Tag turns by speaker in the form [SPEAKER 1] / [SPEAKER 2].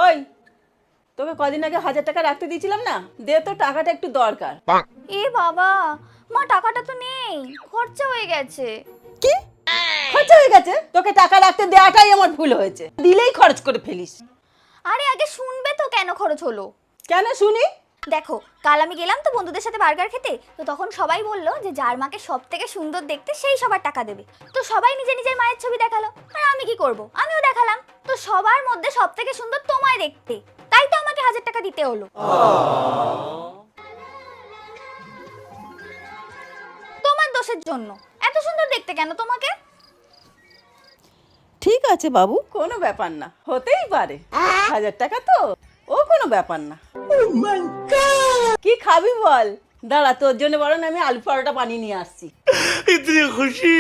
[SPEAKER 1] ওই, তোকে কদিন আগে 1000 টাকা রাখতে দিয়েছিলাম না, দে তো, টাকাটা একটু দরকার।
[SPEAKER 2] এ বাবা, মা টাকাটা তো নেই, খরচা হয়ে গেছে।
[SPEAKER 1] কি খরচা হয়ে গেছে? তোকে টাকা রাখতে দেওয়াটাই আমার ভুল হয়েছে, দিলেই খরচ করে ফেলিস।
[SPEAKER 2] আরে আগে শুনবে তো কেন খরচ হলো।
[SPEAKER 1] কেন শুনি?
[SPEAKER 2] দেখো, কাল আমি গেলাম তো বন্ধুদের সাথে বার্গার খেতে, তো তখন সবাই বললো যে যার মাকে সব থেকে সুন্দর দেখতে সেই সবার টাকা দেবে। তো সবাই নিজের নিজের মায়ের ছবি দেখালো, আর আমি কি করব, আমিও দেখালাম। তো সবার মধ্যে সব থেকে সুন্দর তোমায় দেখতে, তাই তো আমাকে 1000 টাকা দিতে হলো। তোমার দোষের জন্য। এত সুন্দর দেখতে কেন তোমাকে?
[SPEAKER 1] ঠিক আছে বাবু, কোনো ব্যাপার না, হতেই পারে। 1000 টাকা তো, ও কোনো ব্যাপার না। কি খাবি বল? দাঁড়া, তোর জন্য বরং আমি আলু পরোটা বানিয়ে নিয়ে আসছি।
[SPEAKER 3] इतनी खुशी